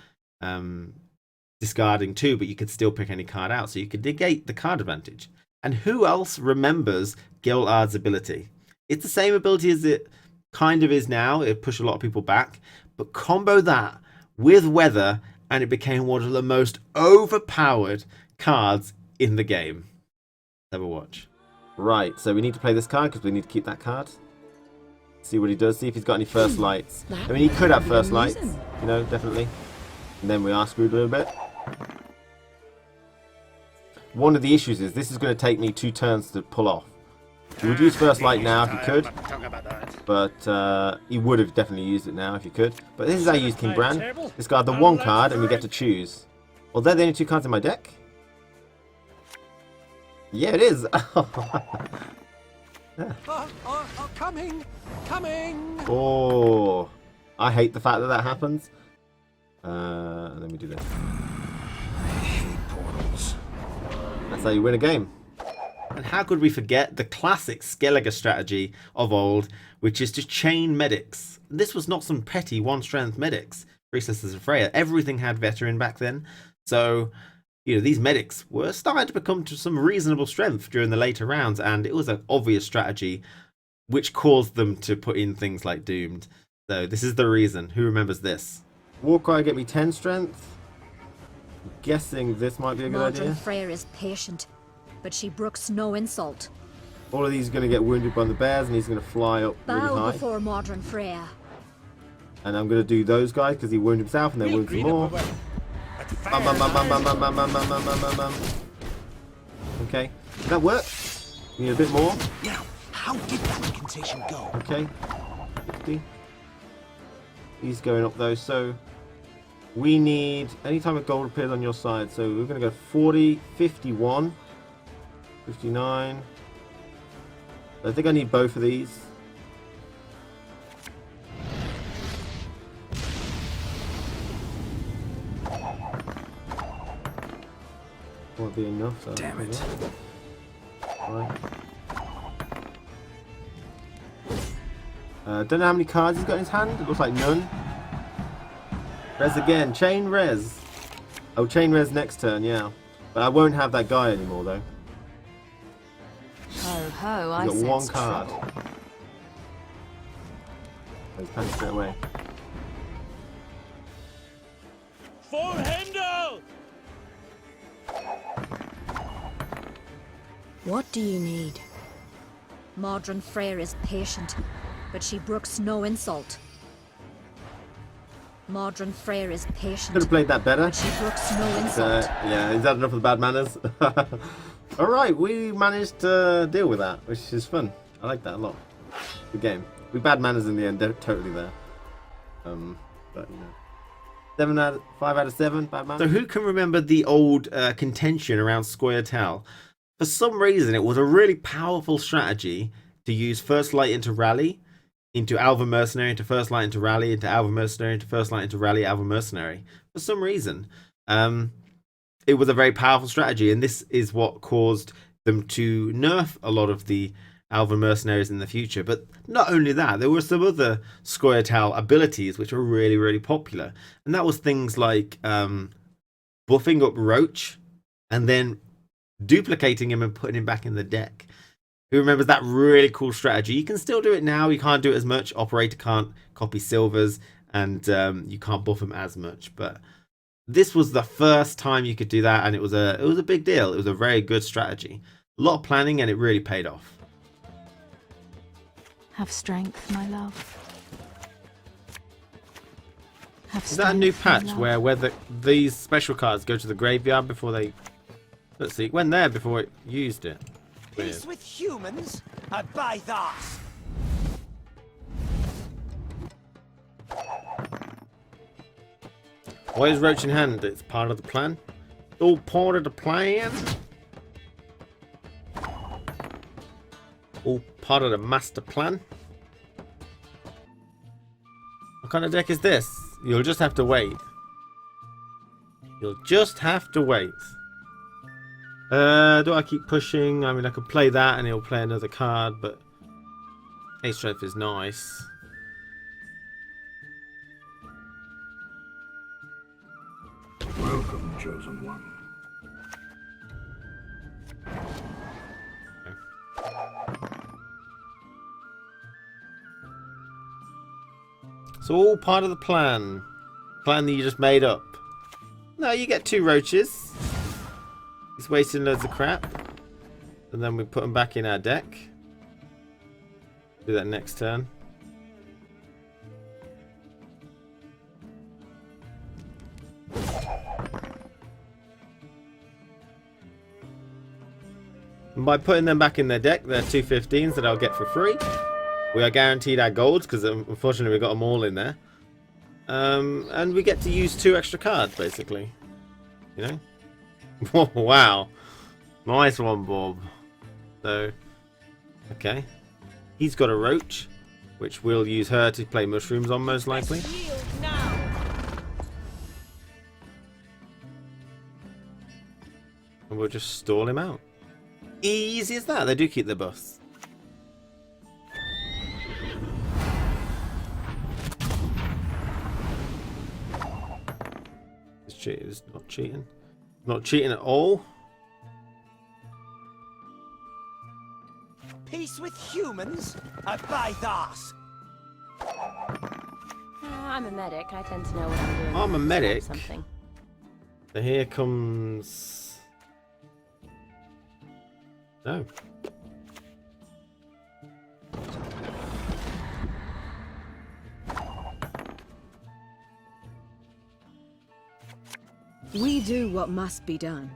discarding 2, but you could still pick any card out. So you could negate the card advantage. And who else remembers Gillard's ability? It's the same ability as it kind of is now. It pushed a lot of people back. But combo that with weather and it became one of the most overpowered cards in the game. Let's have a watch. Right, so we need to play this card because we need to keep that card. See what he does, see if he's got any first lights. I mean, he could have first lights, you know, definitely. And then we are screwed a little bit. One of the issues is this is going to take me 2 turns to pull off. He would use first light now if he could, but he would have definitely used it now if he could. But this is how you use King Bran. Discard the 1 card and we get to choose. Well, they're the only 2 cards in my deck. Yeah, it is. Coming! Coming! Oh, I hate the fact that that happens. Let me do this. I hate portals. That's how you win a game. And how could we forget the classic Skellige strategy of old, which is to chain medics. This was not some petty 1-strength medics. Priestesses of Freya, everything had veteran back then. So, you know, these medics were starting to become to some reasonable strength during the later rounds, and it was an obvious strategy which caused them to put in things like Doomed. So this is the reason. Who remembers this? Warcry get me 10 strength. I'm guessing this might be a good idea. Freya is patient, but she brooks no insult. All of these are going to get wounded by the bears, and he's going to fly up really Bow high. before modern Freya. And I'm going to do those guys because he wounded himself, and then wound some more. Bam, bam, bam, bam, bam, bam, bam, bam, bam, bam, bam, bam. Okay, did that work? Need a bit more. Now, how did that incantation go? Okay, 50. He's going up though, so we need anytime a gold appears on your side. So we're going to go 40, 51, 59. I think I need both of these. Won't be enough. So damn it! Right. Don't know how many cards he's got in his hand. It looks like none. Res again. Chain res. Oh, chain res next turn, yeah. But I won't have that guy anymore, though. Ho ho, I He's got one sense card. trouble. He's panicked straight away. For Hendel! What do you need? Mordred Freyr is patient, but she brooks no insult. Mordred Freyr is patient. Could have played that better. But she brooks no insult. Yeah, is that enough of the bad manners? Alright, we managed to deal with that, which is fun. I like that a lot. Good game. We bad manners in the end, totally there. But you know. 5 out of 7, bad manners. So who can remember the old contention around Scoia'tael? For some reason, it was a really powerful strategy to use First Light into Rally, into Alva Mercenary, into First Light into Rally, into Alva Mercenary, into First Light into Rally, Alva Mercenary. For some reason, it was a very powerful strategy, and this is what caused them to nerf a lot of the Alva Mercenaries in the future. But not only that, there were some other Scoia'tael abilities which were really, really popular, and that was things like buffing up Roach, and then duplicating him and putting him back in the deck. Who remembers that really cool strategy? You can still do it now. You can't do it as much. Operator can't copy silvers, and you can't buff them as much. But this was the first time you could do that, and it was a big deal. It was a very good strategy. A lot of planning, and it really paid off. Have strength, my love. Is that a new patch where these special cards go to the graveyard before they... Let's see, it went there before it used it. Weird. Peace with humans? By that. Why is Roach in hand? It's part of the plan. All part of the plan. All part of the master plan. What kind of deck is this? You'll just have to wait. You'll just have to wait. Do I keep pushing? I mean, I could play that and he'll play another card, but 8 strength is nice. Welcome, chosen one. So all part of the plan. Plan that you just made up. No, you get 2 roaches. He's wasting loads of crap. And then we put them back in our deck. Do that next turn. And by putting them back in their deck, they're 2 15s that I'll get for free. We are guaranteed our golds because unfortunately we got them all in there. And we get to use 2 extra cards basically. You know? Wow. Nice one, Bob. So, okay. He's got a Roach, which we'll use her to play mushrooms on most likely. And we'll just stall him out. Easy as that. They do keep their buffs. It's not cheating. Not cheating at all. Peace with humans? By that. I'm a medic. I tend to know what I'm doing. I'm a medic. Something. So here comes... No. We do what must be done.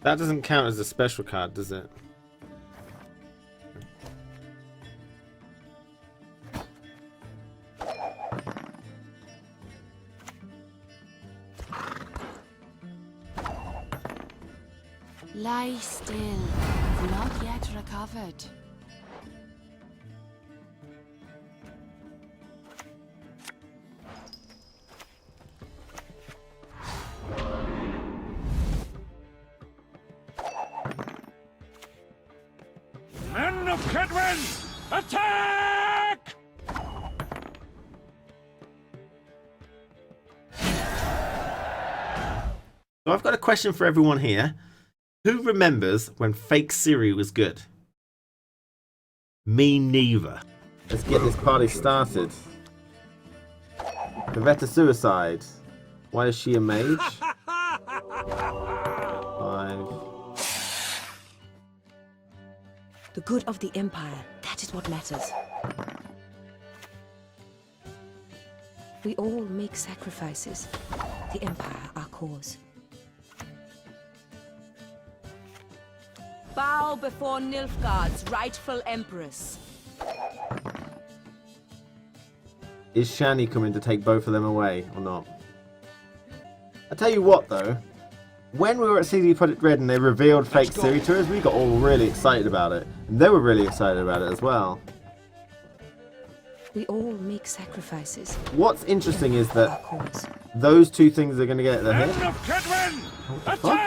That doesn't count as a special card, does it? Lie still. You've not yet recovered. Men of Kedwen, attack! So I've got a question for everyone here. Who remembers when fake Ciri was good? Me neither. Let's get this party started. Pavetta suicide. Why is she a mage? 5. The good of the Empire, that is what matters. We all make sacrifices. The Empire, our cause. Bow before Nilfgaard's rightful Empress. Is Shani coming to take both of them away or not? I tell you what though, when we were at CD Projekt Red and they revealed fake Ciri to us, we got all really excited about it. And they were really excited about it as well. We all make sacrifices. What's interesting is that those two things are going to get their hit. What the fuck?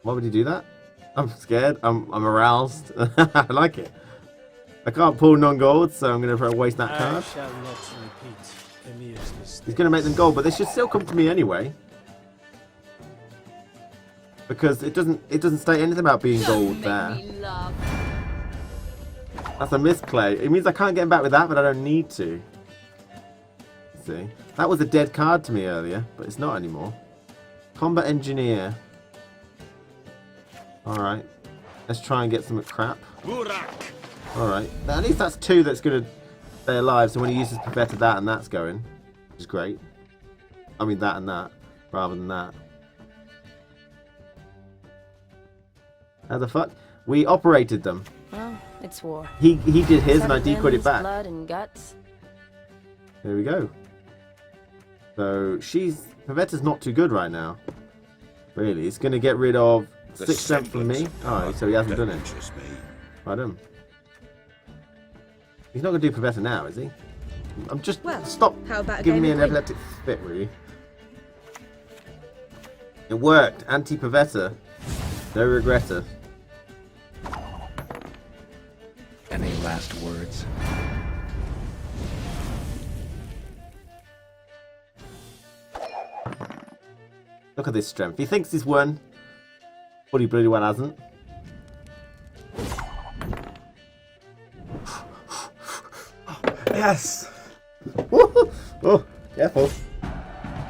Why would he do that? I'm scared. I'm aroused. I like it. I can't pull non-gold, so I'm going to waste that card. He's going to make them gold, but they should still come to me anyway. Because it doesn't state anything about being gold there. That's a misplay. It means I can't get him back with that, but I don't need to. See? That was a dead card to me earlier, but it's not anymore. Combat Engineer. Alright. Let's try and get some crap. Alright. At least that's 2 that's going to stay alive, so when he uses Pavetta, that and that's going. Which is great. I mean that and that, rather than that. How the fuck? We operated them. Well, it's war. He did his and I decoyed it back. Blood and guts. There we go. So Pavetta's not too good right now. Really, he's going to get rid of 6 strength from me. Alright, so he hasn't done it. Right on. He's not going to do Pavetta now, is he? I'm just stop giving me an epileptic fit, really. It worked. Anti-Pavetta. No regretter. Any last words? Look at this strength. He thinks he's won, but he bloody well hasn't. Yes! Oh, careful.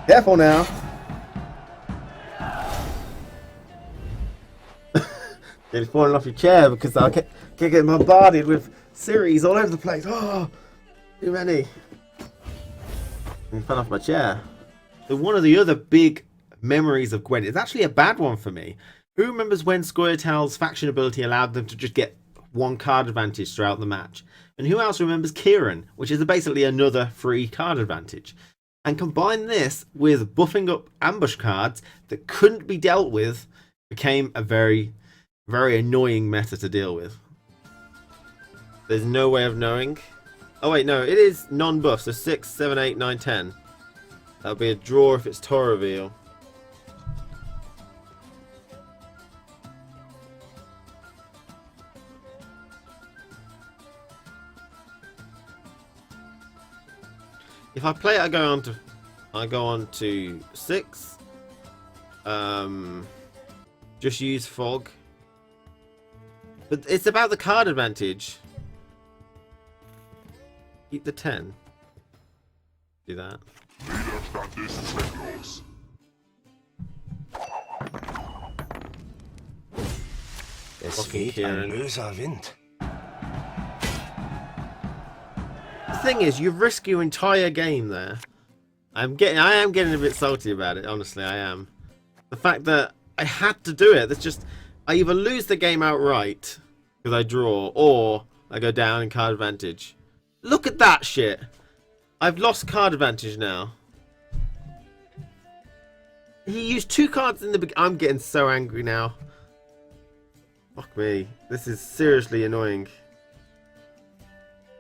Careful now. You're falling off your chair because I kept getting bombarded with Ciris all over the place. Oh, too many. I fell off my chair. So one of the other big memories of Gwent is actually a bad one for me. Who remembers when Scoia'tael's faction ability allowed them to just get 1 card advantage throughout the match? And who else remembers Kieran, which is basically another free card advantage? And combine this with buffing up ambush cards that couldn't be dealt with, became a very, very annoying meta to deal with. There's no way of knowing. Oh wait, no, it is non-buff, so 6, 7, 8, 9, 10. That'll be a draw if it's Tor reveal. If I play it, I go on to 6. Just use fog. But it's about the card advantage. Keep the 10. Do that. Es weht ein böser Wind. The thing is, you risk your entire game there. I am getting a bit salty about it, honestly, I am. The fact that I had to do it, that's just, I either lose the game outright, because I draw, or I go down in card advantage. Look at that shit! I've lost card advantage now. He used 2 cards in the beginning. I'm getting so angry now. Fuck me. This is seriously annoying.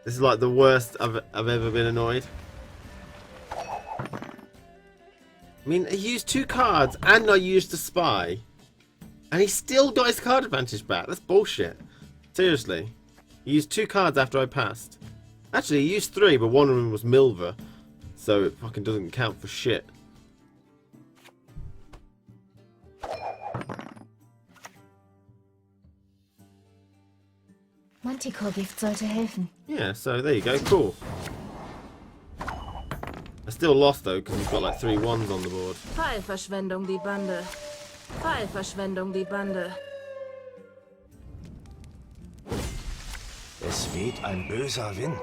This is like the worst I've ever been annoyed. I mean, he used 2 cards and I used the spy. And he still got his card advantage back. That's bullshit. Seriously. He used 2 cards after I passed. Actually, he used 3, but one of them was Milver. So it fucking doesn't count for shit. Manticore-Gift sollte helfen. Yeah, so there you go. Cool. I still lost though, because he's got like 3 1s on the board. Pfeilverschwendung die Bande. Pfeilverschwendung die Bande. Es weht ein böser Wind.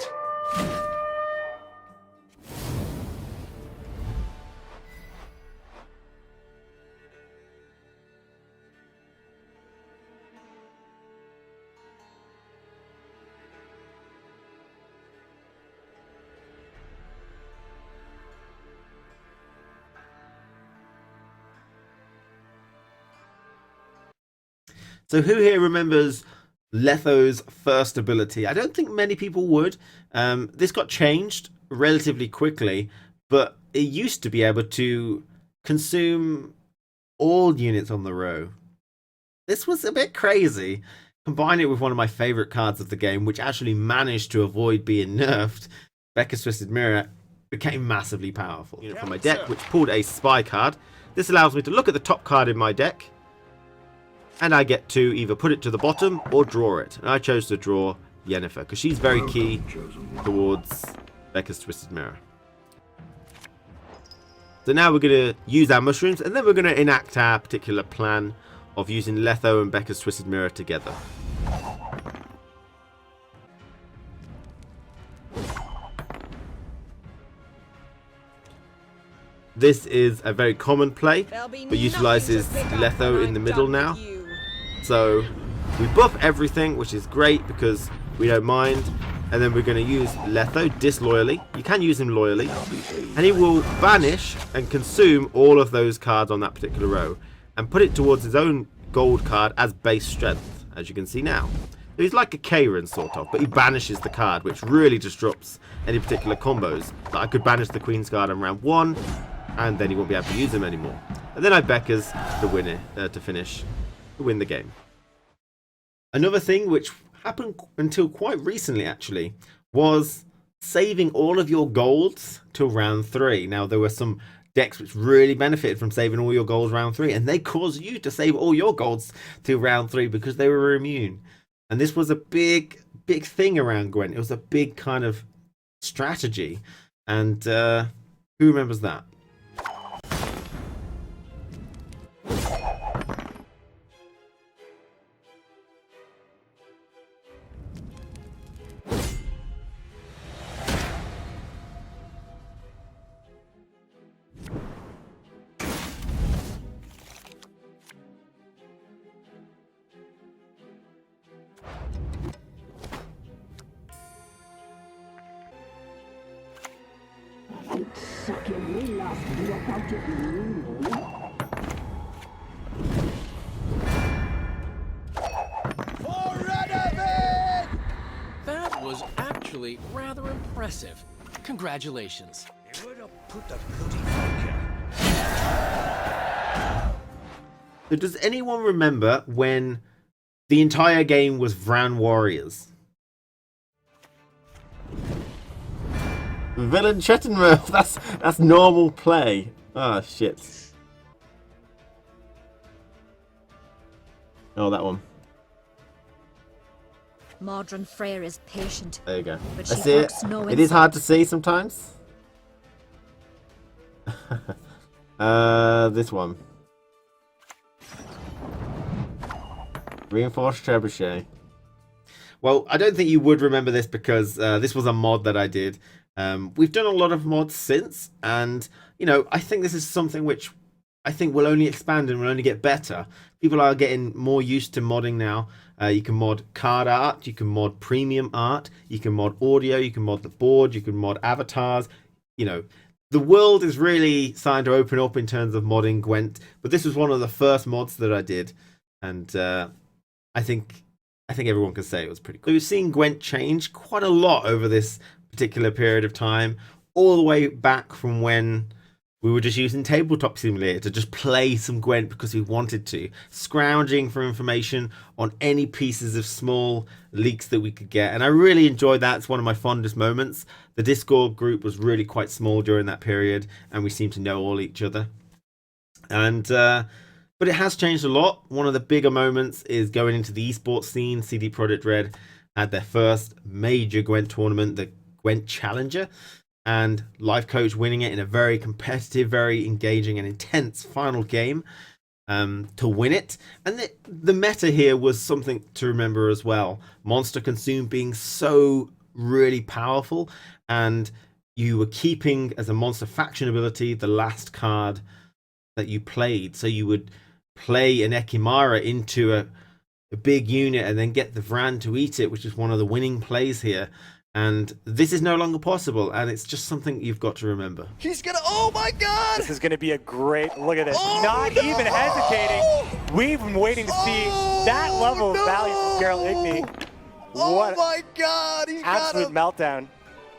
So who here remembers Leto's first ability? I don't think many people would. This got changed relatively quickly, but it used to be able to consume all units on the row. This was a bit crazy. Combine it with one of my favorite cards of the game, which actually managed to avoid being nerfed. Bekker's Twisted Mirror became massively powerful. Unit from my deck, which pulled a spy card. This allows me to look at the top card in my deck, and I get to either put it to the bottom or draw it. And I chose to draw Yennefer because she's very key towards Bekker's Twisted Mirror. So now we're going to use our mushrooms, and then we're going to enact our particular plan of using Leto and Bekker's Twisted Mirror together. This is a very common play, but utilizes Leto in the middle now. So we buff everything, which is great because we don't mind. And then we're going to use Leto disloyally. You can use him loyally. And he will banish and consume all of those cards on that particular row. And put it towards his own gold card as base strength, as you can see now. So he's like a Karen sort of, but he banishes the card, which really disrupts any particular combos. Like I could banish the Queen's card on round 1, and then he won't be able to use them anymore. And then I Bekker's the winner to finish, to win the game. Another thing which happened until quite recently actually was saving all of your golds till round 3. Now there were some decks which really benefited from saving all your golds round 3, and they caused you to save all your golds till round 3 because they were immune. And this was a big thing around Gwent. It was a big kind of strategy. And who remembers that? That was actually rather impressive. Congratulations. So does anyone remember when the entire game was Bran Warriors? Villain Chettenworth, that's normal play. Ah, shit. Oh, that one. Modron Freyr is patient. There you go. But That's she it. brooks no It is insult. hard to see sometimes. This one. Reinforced trebuchet. Well, I don't think you would remember this because this was a mod that I did. We've done a lot of mods since, and you know, I think this is something which I think will only expand and will only get better. People are getting more used to modding now. You can mod card art, you can mod premium art, you can mod audio, you can mod the board, you can mod avatars. You know, The world is really starting to open up in terms of modding Gwent, but this was one of the first mods that I did, and I think everyone can say it was pretty cool. We've seen Gwent change quite a lot over this particular period of time, all the way back from when we were just using Tabletop Simulator to just play some Gwent because we wanted to, scrounging for information on any pieces of small leaks that we could get. And I really enjoyed that. It's one of my fondest moments. The Discord group was really quite small during that period, and we seemed to know all each other. And but it has changed a lot. One of the bigger moments is going into the esports scene. CD Projekt Red had their first major Gwent tournament, the Gwent Challenger, and Life Coach winning it in a very competitive, very engaging and intense final game to win it. And the meta here was something to remember as well. Monster Consume being so really powerful, and you were keeping as a monster faction ability the last card that you played. So you would play an Ekimara into a big unit and then get the Bran to eat it, which is one of the winning plays here. And this is no longer possible, and it's just something you've got to remember. He's gonna, oh my god! This is gonna be a great, look at this, not no! even hesitating. We've been waiting to see that level of value from Geralt Igni. Oh my god, he's absolute meltdown.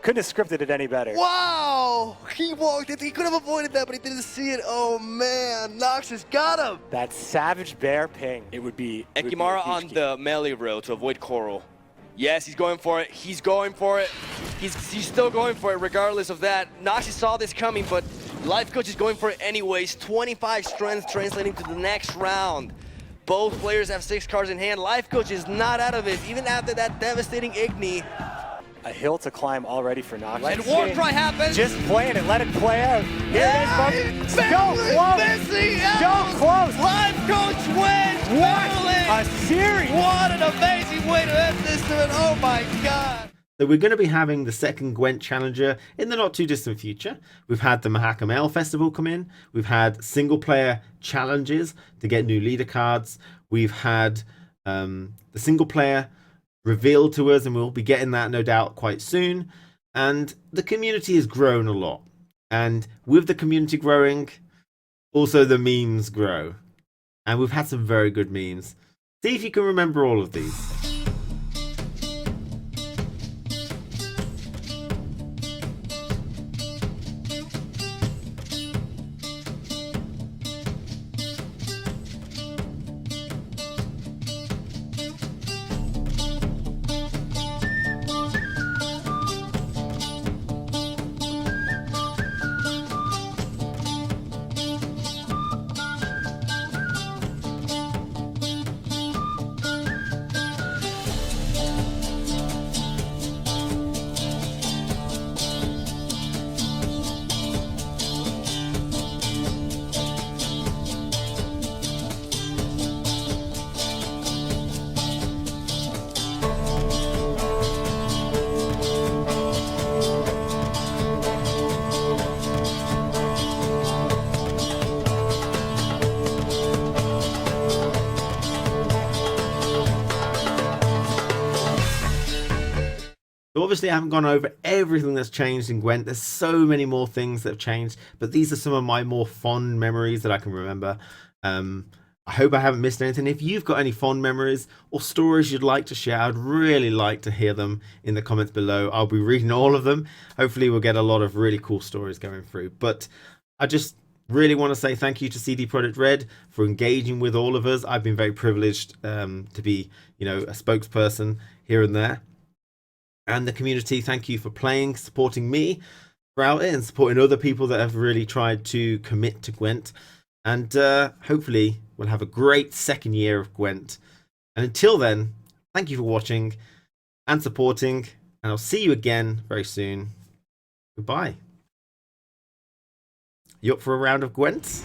Couldn't have scripted it any better. Wow! He walked it, he could have avoided that, but he didn't see it. Oh man, Noxus got him! That Savage Bear ping. It would be Ekimara on the melee row to avoid Coral. Yes, he's going for it. He's going for it. He's still going for it regardless of that. Noxus saw this coming, but Life Coach is going for it anyways. 25 strength translating to the next round. Both players have 6 cards in hand. Life Coach is not out of it, even after that devastating Igni. A hill to climb already for Noxus. And War Cry happens. Just playing it, let it play out. Here it is, folks. So close. So close. Life Coach wins. What a series. What an amazing way to end this to it. Oh my god. So we're going to be having the second Gwent Challenger in the not too distant future. We've had the Mahakam Ale Festival come in. We've had single player challenges to get new leader cards. We've had the single player revealed to us, and we'll be getting that no doubt quite soon. And the community has grown a lot, and with the community growing, also the memes grow, and we've had some very good memes. See if you can remember all of these. Obviously, I haven't gone over everything that's changed in Gwent. There's so many more things that have changed, but these are some of my more fond memories that I can remember. I hope I haven't missed anything. If you've got any fond memories or stories you'd like to share, I'd really like to hear them in the comments below. I'll be reading all of them. Hopefully, we'll get a lot of really cool stories going through. But I just really want to say thank you to CD Projekt Red for engaging with all of us. I've been very privileged to be, a spokesperson here and there. And the community, thank you for playing, supporting me throughout it, and supporting other people that have really tried to commit to Gwent. And hopefully we'll have a great second year of Gwent. And until then, thank you for watching and supporting, and I'll see you again very soon. Goodbye. You up for a round of Gwent?